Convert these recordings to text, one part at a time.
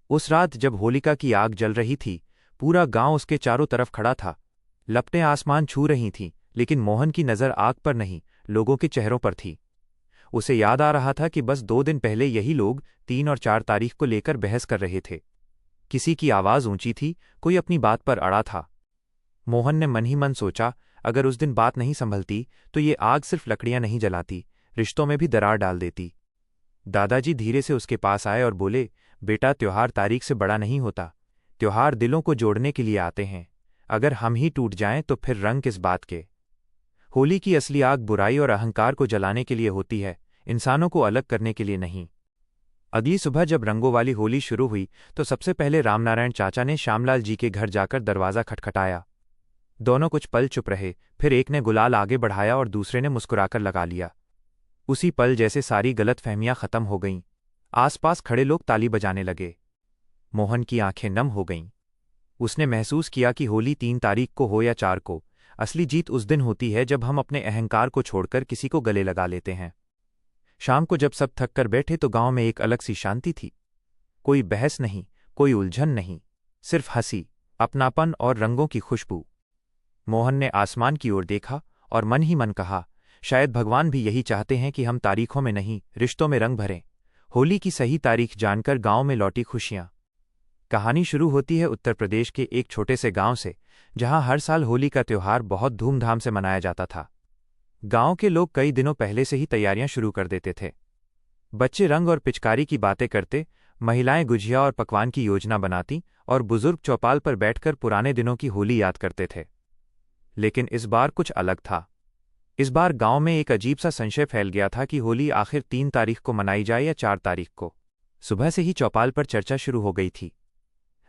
उस रात जब होलिका की आग जल रही थी, पूरा गांव उसके चारों तरफ खड़ा था। लपटें आसमान छू रही थीं, लेकिन मोहन की नज़र आग पर नहीं, लोगों के चेहरों पर थी। उसे याद आ रहा था कि बस 2 दिन पहले यही लोग 3 और 4 तारीख को लेकर बहस कर रहे थे। किसी की आवाज़ ऊंची थी, कोई अपनी बात पर अड़ा था। मोहन ने मन ही मन सोचा, अगर उस दिन बात नहीं संभलती तो ये आग सिर्फ लकड़ियां नहीं जलाती, रिश्तों में भी दरार डाल देती। दादाजी धीरे से उसके पास आए और बोले, बेटा, त्योहार तारीख से बड़ा नहीं होता। त्योहार दिलों को जोड़ने के लिए आते हैं। अगर हम ही टूट जाएं तो फिर रंग किस बात के। होली की असली आग बुराई और अहंकार को जलाने के लिए होती है, इंसानों को अलग करने के लिए नहीं। अगली सुबह जब रंगों वाली होली शुरू हुई तो सबसे पहले रामनारायण चाचा ने श्यामलाल जी के घर जाकर दरवाज़ा खटखटाया। दोनों कुछ पल चुप रहे, फिर एक ने गुलाल आगे बढ़ाया और दूसरे ने मुस्कुराकर लगा लिया। उसी पल जैसे सारी गलतफहमियां खत्म हो गईं। आसपास खड़े लोग ताली बजाने लगे। मोहन की आंखें नम हो गईं। उसने महसूस किया कि होली 3 तारीख को हो या 4 को, असली जीत उस दिन होती है जब हम अपने अहंकार को छोड़कर किसी को गले लगा लेते हैं। शाम को जब सब थक कर बैठे तो गांव में एक अलग सी शांति थी। कोई बहस नहीं, कोई उलझन नहीं, सिर्फ हंसी, अपनापन और रंगों की खुशबू। मोहन ने आसमान की ओर देखा और मन ही मन कहा, शायद भगवान भी यही चाहते हैं कि हम तारीखों में नहीं, रिश्तों में रंग भरें। होली की सही तारीख जानकर गांव में लौटी खुशियां। कहानी शुरू होती है उत्तर प्रदेश के एक छोटे से गांव से, जहां हर साल होली का त्योहार बहुत धूमधाम से मनाया जाता था। गांव के लोग कई दिनों पहले से ही तैयारियां शुरू कर देते थे। बच्चे रंग और पिचकारी की बातें करते, महिलाएं गुझिया और पकवान की योजना बनाती और बुजुर्ग चौपाल पर बैठकर पुराने दिनों की होली याद करते थे। लेकिन इस बार कुछ अलग था। इस बार गांव में एक अजीब सा संशय फैल गया था कि होली आखिर 3 तारीख को मनाई जाए या 4 तारीख को। सुबह से ही चौपाल पर चर्चा शुरू हो गई थी।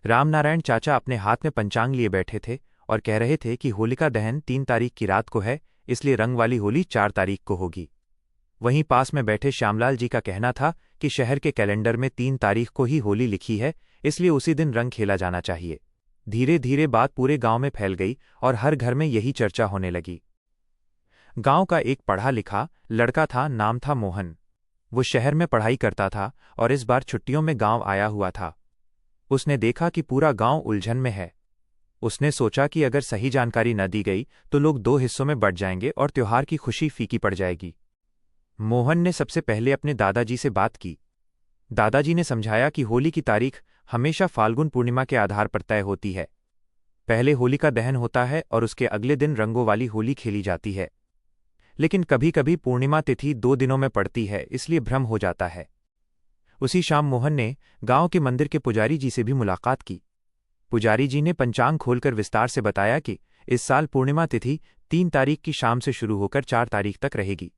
रामनारायण चाचा अपने हाथ में पंचांग लिए बैठे थे और कह रहे थे कि होलिका दहन 3 तारीख की रात को है, इसलिए रंग वाली होली 4 तारीख को होगी। वहीं पास में बैठे श्यामलाल जी का कहना था कि शहर के कैलेंडर में 3 तारीख को ही होली लिखी है, इसलिए उसी दिन रंग खेला जाना चाहिए। धीरे धीरे बात पूरे गांव में फैल गई और हर घर में यही चर्चा होने लगी। गांव का एक पढ़ा लिखा लड़का था, नाम था मोहन। वो शहर में पढ़ाई करता था और इस बार छुट्टियों में गांव आया हुआ था। उसने देखा कि पूरा गांव उलझन में है। उसने सोचा कि अगर सही जानकारी न दी गई तो लोग 2 हिस्सों में बंट जाएंगे और त्योहार की खुशी फीकी पड़ जाएगी। मोहन ने सबसे पहले अपने दादाजी से बात की। दादाजी ने समझाया कि होली की तारीख हमेशा फाल्गुन पूर्णिमा के आधार पर तय होती है। पहले होलिका दहन होता है और उसके अगले दिन रंगों वाली होली खेली जाती है। लेकिन कभी कभी पूर्णिमा तिथि 2 दिनों में पड़ती है, इसलिए भ्रम हो जाता है। उसी शाम मोहन ने गांव के मंदिर के पुजारी जी से भी मुलाकात की। पुजारी जी ने पंचांग खोलकर विस्तार से बताया कि इस साल पूर्णिमा तिथि 3 तारीख की शाम से शुरू होकर 4 तारीख तक रहेगी।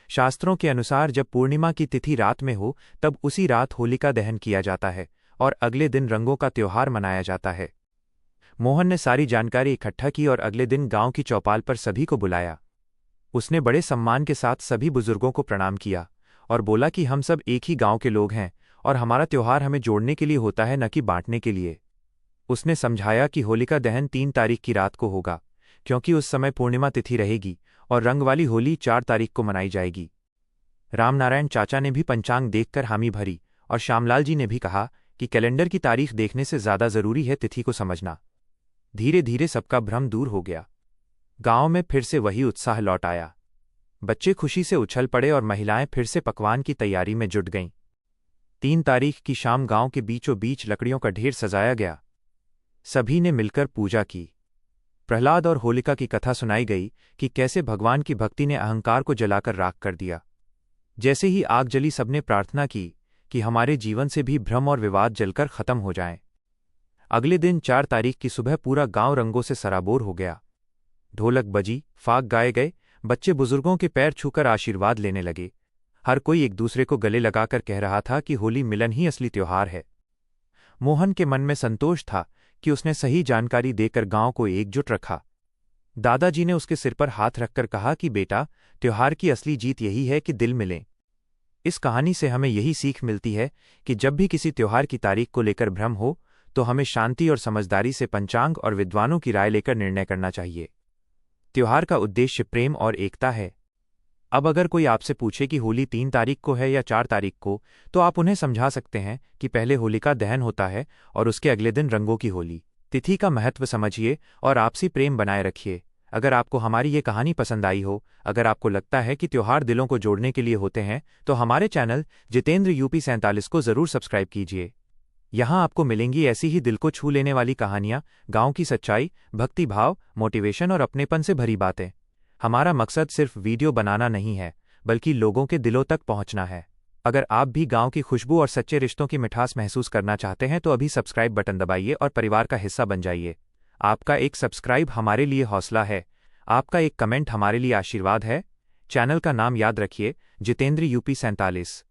शास्त्रों के अनुसार जब पूर्णिमा की तिथि रात में हो तब उसी रात होलिका दहन किया जाता है और अगले दिन रंगों का त्योहार मनाया जाता है। मोहन ने सारी जानकारी इकट्ठा की और अगले दिन गांव की चौपाल पर सभी को बुलाया। उसने बड़े सम्मान के साथ सभी बुजुर्गों को प्रणाम किया और बोला कि हम सब एक ही गांव के लोग हैं और हमारा त्योहार हमें जोड़ने के लिए होता है, न कि बांटने के लिए। उसने समझाया कि होलिका दहन 3 तारीख की रात को होगा, क्योंकि उस समय पूर्णिमा तिथि रहेगी और रंग वाली होली 4 तारीख को मनाई जाएगी। रामनारायण चाचा ने भी पंचांग देखकर हामी भरी और श्यामलाल जी ने भी कहा कि कैलेंडर की तारीख देखने से ज्यादा जरूरी है तिथि को समझना। धीरे धीरे सबका भ्रम दूर हो गया। गांव में फिर से वही उत्साह लौट आया। बच्चे खुशी से उछल पड़े और महिलाएं फिर से पकवान की तैयारी में जुट गईं। 3 तारीख की शाम गांव के बीचों बीच लकड़ियों का ढेर सजाया गया। सभी ने मिलकर पूजा की। प्रहलाद और होलिका की कथा सुनाई गई कि कैसे भगवान की भक्ति ने अहंकार को जलाकर राख कर दिया। जैसे ही आग जली, सबने प्रार्थना की कि हमारे जीवन से भी भ्रम और विवाद जलकर खत्म हो जाएं। अगले दिन 4 तारीख की सुबह पूरा गांव रंगों से सराबोर हो गया। ढोलक बजी, फाग गाए गए, बच्चे बुजुर्गों के पैर छूकर आशीर्वाद लेने लगे। हर कोई एक दूसरे को गले लगाकर कह रहा था कि होली मिलन ही असली त्योहार है। मोहन के मन में संतोष था कि उसने सही जानकारी देकर गांव को एकजुट रखा। दादाजी ने उसके सिर पर हाथ रखकर कहा कि बेटा, त्योहार की असली जीत यही है कि दिल मिलें। इस कहानी से हमें यही सीख मिलती है कि जब भी किसी त्योहार की तारीख को लेकर भ्रम हो तो हमें शांति और समझदारी से पंचांग और विद्वानों की राय लेकर निर्णय करना चाहिए। त्योहार का उद्देश्य प्रेम और एकता है। अब अगर कोई आपसे पूछे कि होली 3 तारीख को है या 4 तारीख को, तो आप उन्हें समझा सकते हैं कि पहले होलिका दहन होता है और उसके अगले दिन रंगों की होली। तिथि का महत्व समझिए और आपसी प्रेम बनाए रखिए। अगर आपको हमारी ये कहानी पसंद आई हो, अगर आपको लगता है कि त्योहार दिलों को जोड़ने के लिए होते हैं, तो हमारे चैनल जितेंद्र यूपी 47 को ज़रूर सब्सक्राइब कीजिए। यहाँ आपको मिलेंगी ऐसी ही दिल को छू लेने वाली कहानियाँ, गाँव की सच्चाई, भक्ति भाव, मोटिवेशन और अपनेपन से भरी बातें। हमारा मकसद सिर्फ वीडियो बनाना नहीं है, बल्कि लोगों के दिलों तक पहुंचना है। अगर आप भी गांव की खुशबू और सच्चे रिश्तों की मिठास महसूस करना चाहते हैं तो अभी सब्सक्राइब बटन दबाइए और परिवार का हिस्सा बन जाइए। आपका एक सब्सक्राइब हमारे लिए हौसला है, आपका एक कमेंट हमारे लिए आशीर्वाद है। चैनल का नाम याद रखिए, जितेंद्र यूपी 47।